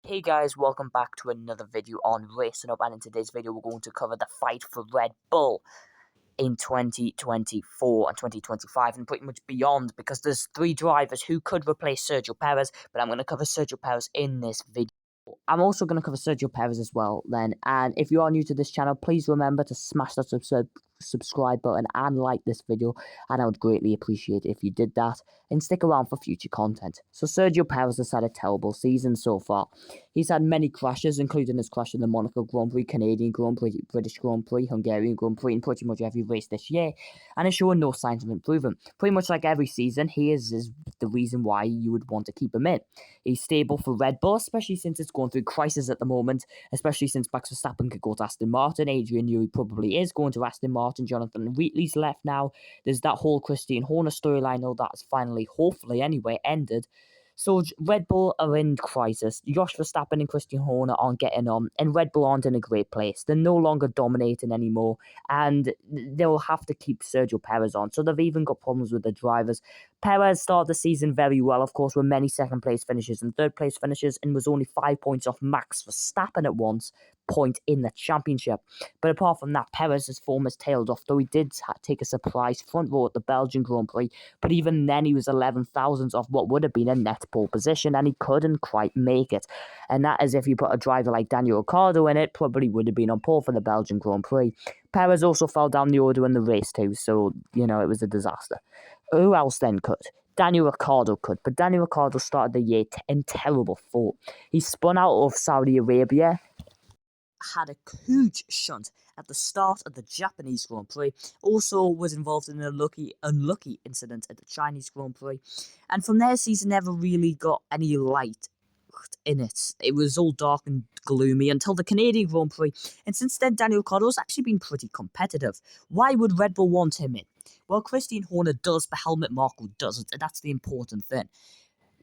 Hey guys, welcome back to another video on Racing Up, and in today's video we're going to cover the fight for Red Bull in 2024 and 2025 and pretty much beyond, because there's three drivers who could replace Sergio Perez, but I'm going to cover Sergio Perez in this video. I'm also going to cover Sergio Perez as well then, and if you are new to this channel, please remember to smash that subscribe button and like this video, and I would greatly appreciate it if you did that, and stick around for future content. So Sergio Perez has had a terrible season so far. He's had many crashes, including his crash in the Monaco Grand Prix, Canadian Grand Prix, British Grand Prix, Hungarian Grand Prix, and pretty much every race this year, and is showing no signs of improving. Pretty much like every season, he is the reason why you would want to keep him in. He's stable for Red Bull, especially since it's going through crisis at the moment, especially since Max Verstappen could go to Aston Martin. Adrian Newey probably is going to Aston Martin. Jonathan Wheatley's left now. There's that whole Christian Horner storyline, though, that's finally, hopefully anyway, ended. So Red Bull are in crisis. Josh Verstappen and Christian Horner aren't getting on, and Red Bull aren't in a great place. They're no longer dominating anymore, and they'll have to keep Sergio Perez on. So they've even got problems with the drivers. Perez started the season very well, of course, with many second-place finishes and third-place finishes, and was only 5 points off Max Verstappen at once point in the championship. But apart from that, Perez's form has tailed off, though he did take a surprise front row at the Belgian Grand Prix, but even then he was 11 thousandths off what would have been a net pole position, and he couldn't quite make it. And that is if you put a driver like Daniel Ricciardo in it, probably would have been on pole for the Belgian Grand Prix. Perez also fell down the order in the race too, so, it was a disaster. Who else then could? Daniel Ricciardo could, but Daniel Ricciardo started the year in terrible form. He spun out of Saudi Arabia, had a huge shunt at the start of the Japanese Grand Prix, also was involved in an unlucky incident at the Chinese Grand Prix, and from there season never really got any light in it. It was all dark and gloomy until the Canadian Grand Prix, and since then Daniel Ricciardo's actually been pretty competitive. Why would Red Bull want him in? Well, Christian Horner does, but Helmut Marko doesn't, and that's the important thing.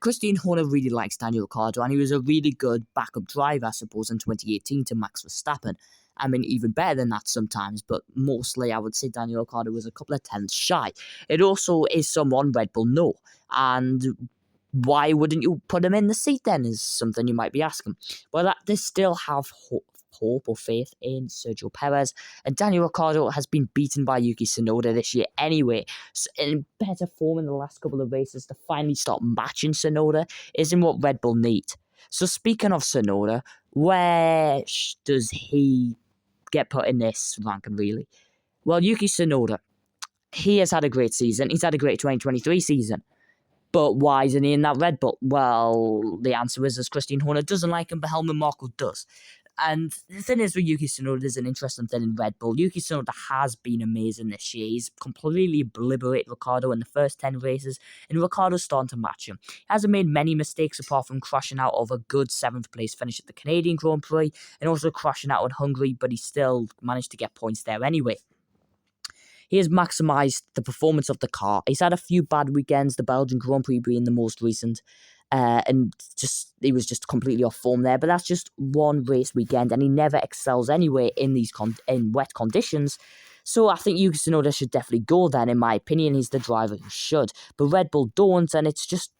Christian Horner really likes Daniel Ricciardo, and he was a really good backup driver, I suppose, in 2018 to Max Verstappen. I mean, even better than that sometimes, but mostly I would say Daniel Ricciardo was a couple of tenths shy. It also is someone Red Bull know, and why wouldn't you put him in the seat then, is something you might be asking. Well, they still have hope or faith in Sergio Perez, and Daniel Ricciardo has been beaten by Yuki Tsunoda this year anyway, so in better form in the last couple of races to finally start matching Tsunoda isn't what Red Bull need. So speaking of Tsunoda, where does he get put in this ranking really? Well, Yuki Tsunoda, he has had a great season. He's had a great 2023 season. But why isn't he in that Red Bull? Well, the answer is, as Christian Horner doesn't like him, but Helmut Marko does. And the thing is with Yuki Tsunoda, there's an interesting thing in Red Bull. Yuki Tsunoda has been amazing this year. He's completely obliterated Ricciardo in the first 10 races, and Ricciardo's starting to match him. He hasn't made many mistakes apart from crashing out of a good 7th place finish at the Canadian Grand Prix, and also crashing out in Hungary, but he still managed to get points there anyway. He has maximised the performance of the car. He's had a few bad weekends, the Belgian Grand Prix being the most recent, and he was just completely off form there. But that's just one race weekend, and he never excels anyway in these in wet conditions. So I think Yuki Tsunoda should definitely go then. In my opinion, he's the driver who should. But Red Bull don't, and it's just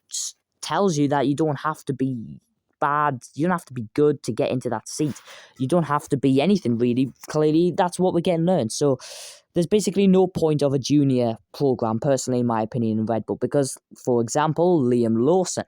tells you that you don't have to be bad. You don't have to be good to get into that seat. You don't have to be anything really. Clearly, that's what we're getting learned. So there's basically no point of a junior program, personally, in my opinion, in Red Bull, because, for example, Liam Lawson,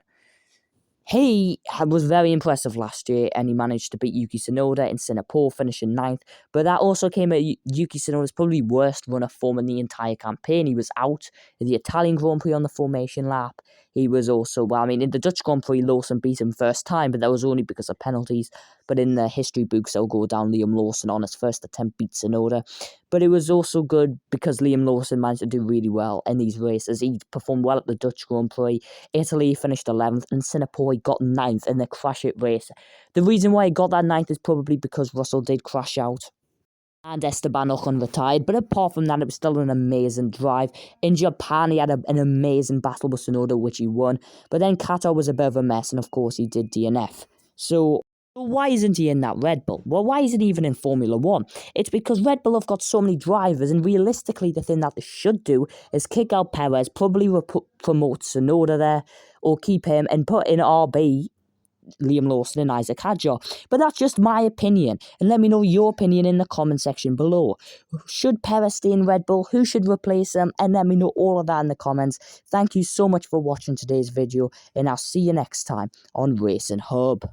he was very impressive last year, and he managed to beat Yuki Tsunoda in Singapore, finishing 9th. But that also came at Yuki Tsunoda's probably worst run of form in the entire campaign. He was out in the Italian Grand Prix on the formation lap. He was also, well, I mean, in the Dutch Grand Prix, Lawson beat him first time, but that was only because of penalties. But in the history books, they'll go down Liam Lawson on his first attempt beat Tsunoda. But it was also good because Liam Lawson managed to do really well in these races. He performed well at the Dutch Grand Prix. Italy finished 11th, and Singapore he got 9th in the crash it race. The reason why he got that 9th is probably because Russell did crash out and Esteban Ocon retired, but apart from that, it was still an amazing drive. In Japan, he had an amazing battle with Tsunoda, which he won, but then Qatar was a bit of a mess, and of course he did DNF. So why isn't he in that Red Bull? Well, why isn't he even in Formula 1? It's because Red Bull have got so many drivers, and realistically the thing that they should do is kick out Perez, probably promote Tsunoda there, or keep him and put in RB Liam Lawson and Isaac Hadjar. But that's just my opinion, and let me know your opinion in the comment section below. Should Perez stay in Red Bull? Who should replace him? And let me know all of that in the comments. Thank you so much for watching today's video, and I'll see you next time on Racing Hub.